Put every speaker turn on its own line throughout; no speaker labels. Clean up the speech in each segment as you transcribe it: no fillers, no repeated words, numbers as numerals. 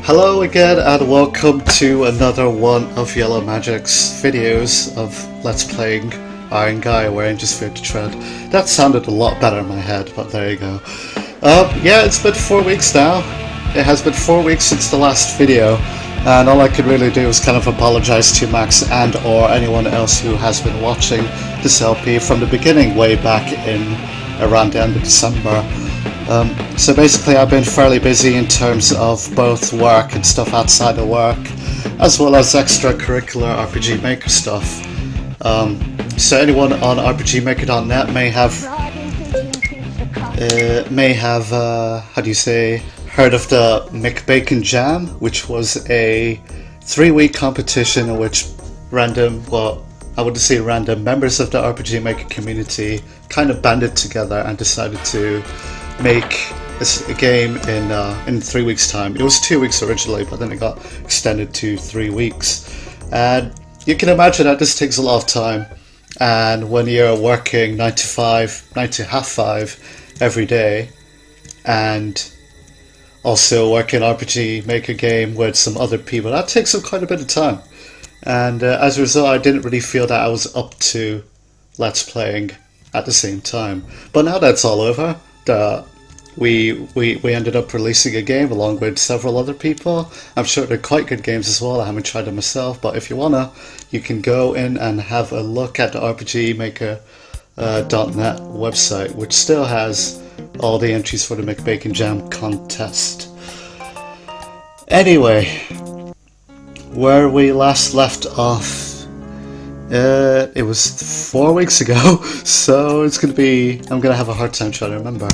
Hello again and welcome to another one of Yellow Magic's videos of Let's Playing Iron Gaia wearing just Fear to Tread. That sounded a lot better in my head, but there you go. Yeah, it's been 4 weeks now. It has been 4 weeks since the last video, and all I could really do is kind of apologize to Max and or anyone else who has been watching this LP from the beginning, way back in around the end of December. So basically I've been fairly busy in terms of both work and stuff outside of work, as well as extracurricular RPG Maker stuff. So anyone on RPGmaker.net may have how do you say, heard of the McBacon Jam, which was a 3-week competition in which random members of the RPG Maker community kind of banded together and decided to make a game in 3 weeks time. It was 2 weeks originally, but then it got extended to 3 weeks. And you can imagine that this takes a lot of time. And when you're working 9 to half 5 every day, and also working an RPG Maker game with some other people, that takes up quite a bit of time. And as a result, I didn't really feel that I was up to Let's Playing at the same time. But now that's all over, we ended up releasing a game along with several other people. I'm sure they're quite good games as well. I haven't tried them myself, but if you wanna, you can go in and have a look at the RPGmaker.net website, which still has all the entries for the McBacon Jam contest. Anyway, where we last left off, it was 4 weeks ago, so I'm gonna have a hard time trying to remember.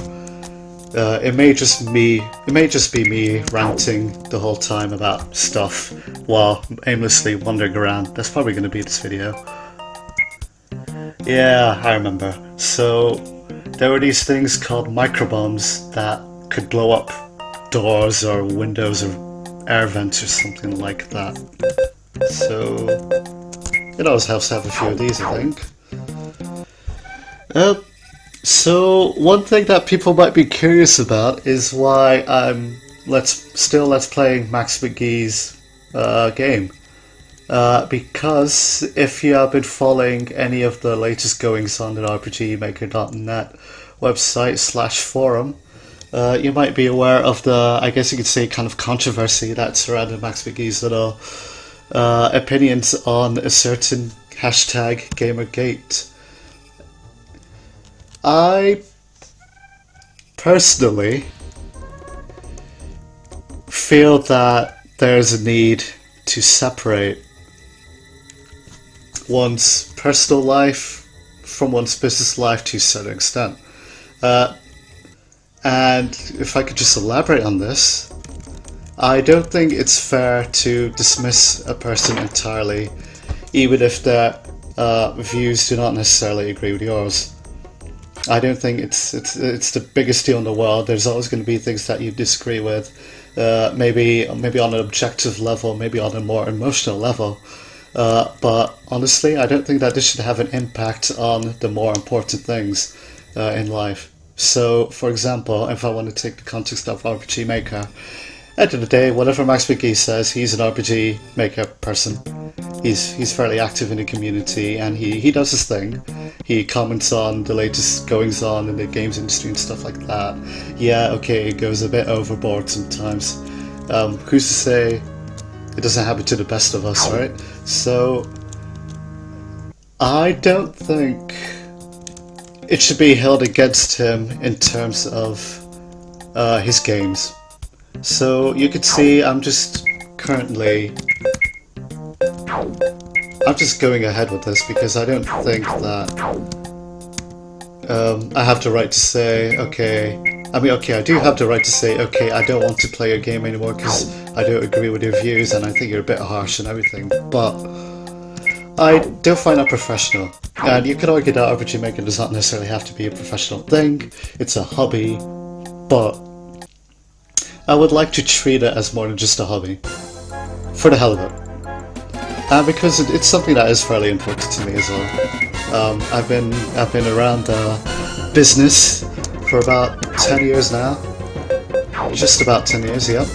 It may just be me ranting the whole time about stuff while aimlessly wandering around. That's probably gonna be this video. Yeah, I remember. So there were these things called microbombs that could blow up doors or windows or air vents or something like that. So it always helps to have a few of these, I think. So one thing that people might be curious about is why I'm still Let's Playing Max McGee's game. Because if you have been following any of the latest goings on at RPGmaker.net website / forum, you might be aware of the, I guess you could say, kind of controversy that surrounded Max McGee's little opinions on a certain hashtag Gamergate. I personally feel that there's a need to separate one's personal life from one's business life to a certain extent. And if I could just elaborate on this, I don't think it's fair to dismiss a person entirely, even if their views do not necessarily agree with yours. I don't think it's the biggest deal in the world. There's always going to be things that you disagree with, maybe on an objective level, maybe on a more emotional level. But honestly, I don't think that this should have an impact on the more important things in life. So, for example, if I want to take the context of RPG Maker, at the end of the day, whatever Max McGee says, he's an RPG Maker person. He's fairly active in the community, and he does his thing. He comments on the latest goings on in the games industry and stuff like that. Yeah, okay, it goes a bit overboard sometimes. Who's to say it doesn't happen to the best of us, right? So I don't think it should be held against him in terms of his games. So you could see I'm just going ahead with this because I don't think that I have the right to say, I do have the right to say, okay, I don't want to play your game anymore because I don't agree with your views and I think you're a bit harsh and everything, but I don't find that professional. And you could argue that RPG Maker does not necessarily have to be a professional thing, it's a hobby, but I would like to treat it as more than just a hobby, for the hell of it. And because it's something that is fairly important to me as well. I've been around business for about 10 years now. Just about 10 years, yeah.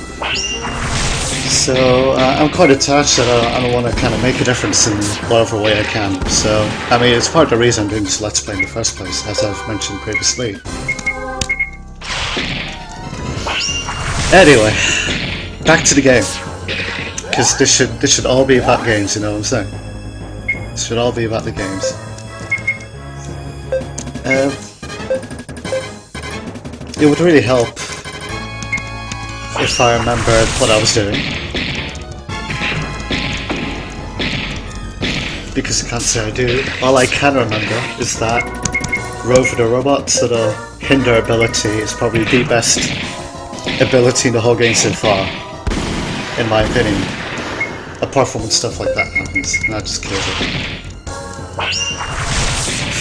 So I'm quite attached that I want to kind of make a difference in whatever way I can. So, I mean, it's part of the reason I'm doing this Let's Play in the first place, as I've mentioned previously. Anyway, back to the game. Because this should all be about games, you know what I'm saying? This should all be about the games. It would really help if I remembered what I was doing. Because I can't say I do. All I can remember is that Rover the Robot's little hinder ability is probably the best ability in the whole game so far, in my opinion. Apart from when stuff like that happens, and that just kills it.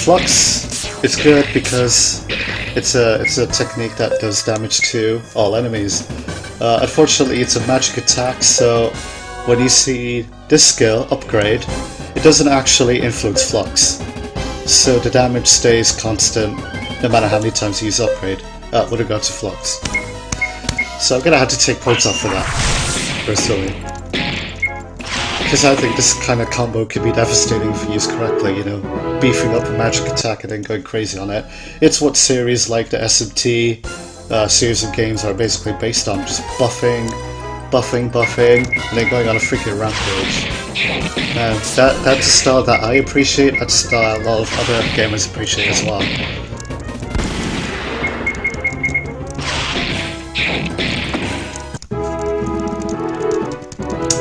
Flux is good because it's a technique that does damage to all enemies. Unfortunately, it's a magic attack, so when you see this skill upgrade, it doesn't actually influence Flux. So the damage stays constant no matter how many times you use upgrade with regard to Flux. So I'm gonna have to take points off for that, personally. Because I think this kind of combo could be devastating if used correctly, you know, beefing up a magic attack and then going crazy on it. It's what series like the SMT series of games are basically based on, just buffing, and then going on a freaking rampage. And that's a style that I appreciate, that's a style a lot of other gamers appreciate as well.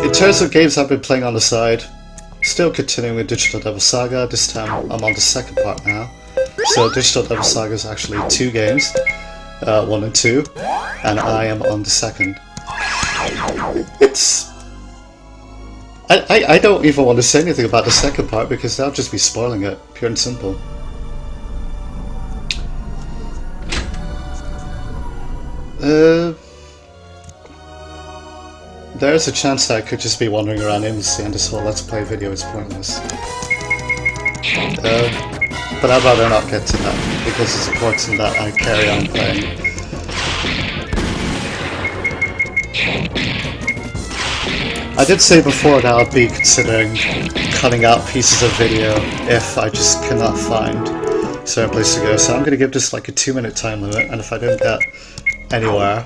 In terms of games I've been playing on the side, still continuing with Digital Devil Saga. This time I'm on the second part now. So Digital Devil Saga is actually 2 games, 1 and 2, and I am on the second. It's... I don't even want to say anything about the second part because that'll just be spoiling it, pure and simple. There's a chance that I could just be wandering around aimlessly and this whole Let's Play video is pointless. But I'd rather not get to that, because it's important that I carry on playing. I did say before that I'll be considering cutting out pieces of video if I just cannot find a certain place to go, so I'm going to give this like a 2-minute time limit, and if I don't get anywhere,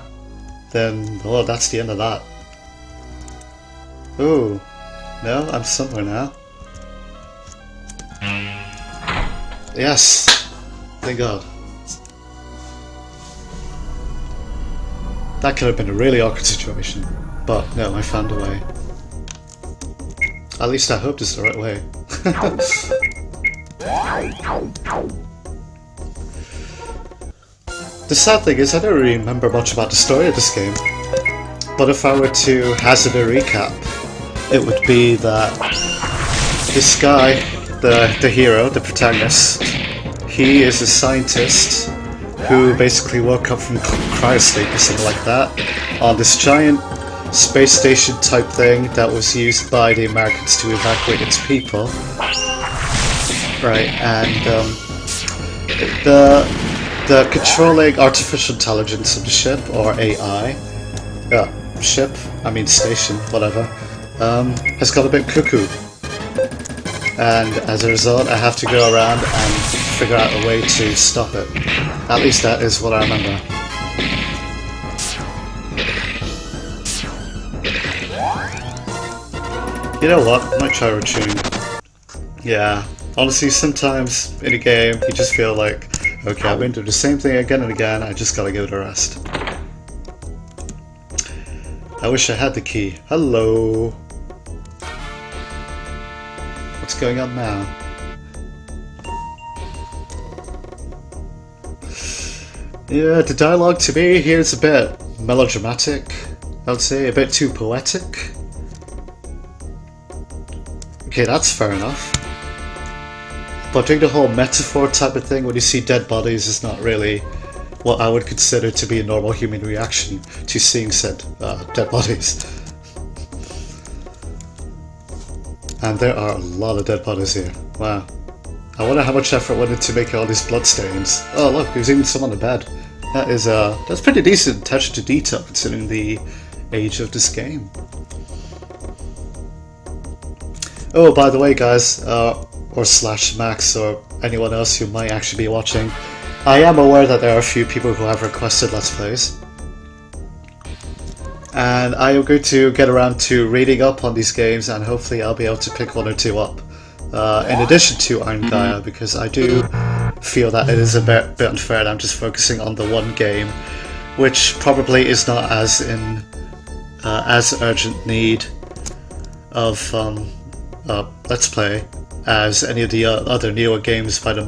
then, well, that's the end of that. Ooh, no, I'm somewhere now. Yes, thank God. That could have been a really awkward situation, but no, I found a way. At least I hope this is the right way. The sad thing is I don't really remember much about the story of this game, but if I were to hazard a recap, it would be that this guy, the hero, the protagonist, he is a scientist who basically woke up from cryosleep or something like that on this giant space station type thing that was used by the Americans to evacuate its people. Right, and the controlling artificial intelligence of the ship, or AI, station, whatever, has got a bit cuckoo. And as a result, I have to go around and figure out a way to stop it. At least that is what I remember. You know what? I might try retuning. Yeah, honestly, sometimes in a game, you just feel like, okay, I've been doing the same thing again and again, I just gotta give it a rest. I wish I had the key. Hello! What's going on now? Yeah, the dialogue to me here is a bit melodramatic, I would say, a bit too poetic. Okay, that's fair enough. But doing the whole metaphor type of thing when you see dead bodies is not really what I would consider to be a normal human reaction to seeing said dead bodies. And there are a lot of dead bodies here. Wow. I wonder how much effort went into making all these bloodstains. Oh look, there's even some on the bed. That is that's pretty decent attention to detail considering the age of this game. Oh, by the way, guys, or slash Max, or anyone else who might actually be watching, I am aware that there are a few people who have requested Let's Plays. And I am going to get around to reading up on these games, and hopefully I'll be able to pick one or two up. In addition to Iron Gaia, because I do feel that it is a bit unfair that I'm just focusing on the one game, which probably is not as in as urgent need of Let's Play as any of the other newer games by the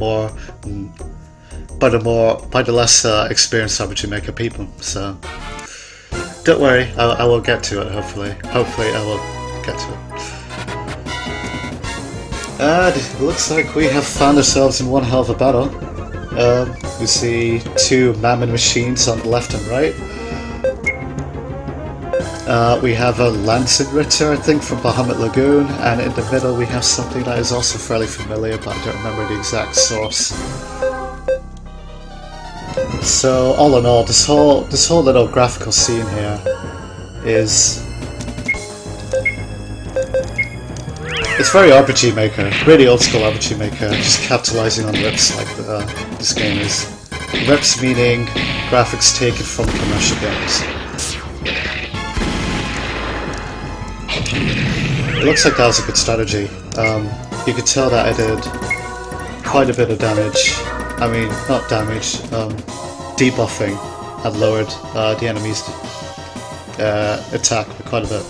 less experienced RPG Maker people. So don't worry, I will get to it. Hopefully I will get to it. And it looks like we have found ourselves in one hell of a battle. We see two Mammon machines on the left and right. We have a Lancet Ritter, I think, from Bahamut Lagoon, and in the middle we have something that is also fairly familiar, but I don't remember the exact source. So all in all, this whole little graphical scene here is... it's very RPG Maker, really old school RPG Maker, just capitalizing on rips like this game is. Rips meaning graphics taken from commercial games. It looks like that was a good strategy. You could tell that I did quite a bit of damage. I mean, not damage, debuffing had lowered the enemy's attack by quite a bit.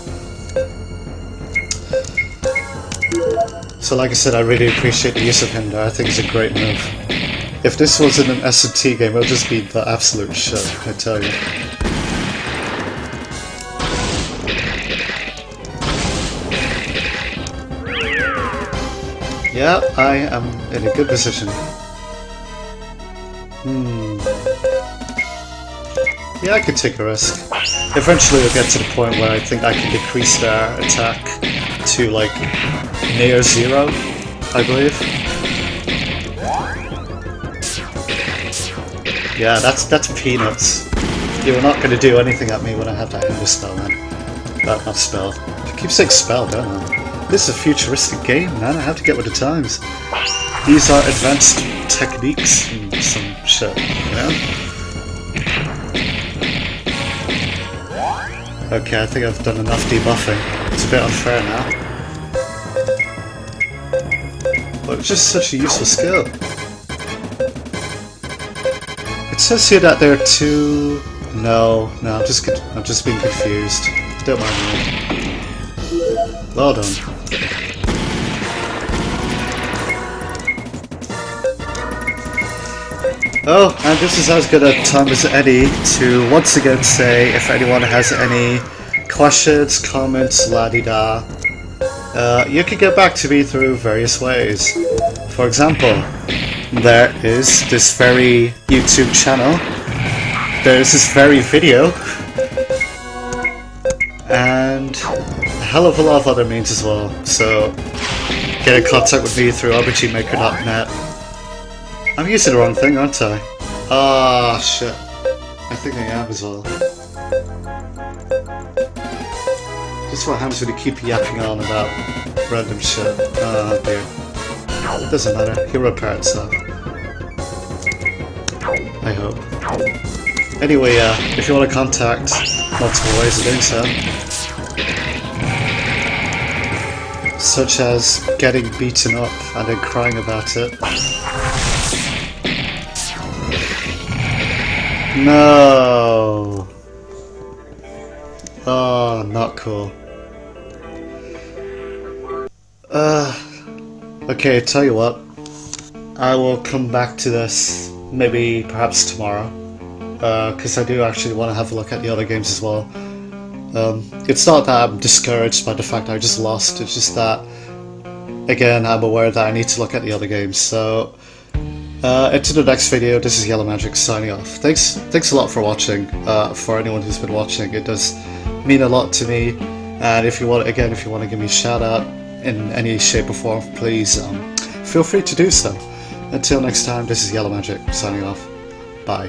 So like I said, I really appreciate the use of him there. I think it's a great move. If this was in an SMT game, it would just be the absolute shit, I tell you. Yeah, I am in a good position. Yeah, I could take a risk. Eventually I'll get to the point where I think I can decrease their attack to like near zero, I believe. Yeah, that's peanuts. You're not going to do anything at me when I have that Ender spell, man. Not spell. I keep saying spell, don't I? This is a futuristic game, man. I have to get with the times. These are advanced techniques and some shit, you know? Okay, I think I've done enough debuffing. It's a bit unfair now. But it's just such a useful skill. It says here that there are two... No, I'm just being confused. Don't mind me. Well done. Oh, and this is as good a time as any to once again say if anyone has any questions, comments, la-di-da, you can get back to me through various ways. For example, there is this very YouTube channel, there is this very video, and a hell of a lot of other means as well. So get in contact with me through RPGmaker.net. I'm using the wrong thing, aren't I? Ah, shit. I think I am as well. Just what happens when you keep yapping on about random shit. Oh dear. It doesn't matter. He'll repair itself. I hope. Anyway, if you want to contact, multiple ways of doing so. Such as getting beaten up and then crying about it. No! Oh, not cool. Okay, tell you what. I will come back to this maybe perhaps tomorrow. Because I do actually want to have a look at the other games as well. It's not that I'm discouraged by the fact I just lost, it's just that, again, I'm aware that I need to look at the other games. So, into the next video, this is Yellow Magic signing off. Thanks a lot for watching, for anyone who's been watching. It does mean a lot to me, and if you want to give me a shout out in any shape or form, please feel free to do so. Until next time, this is Yellow Magic signing off. Bye.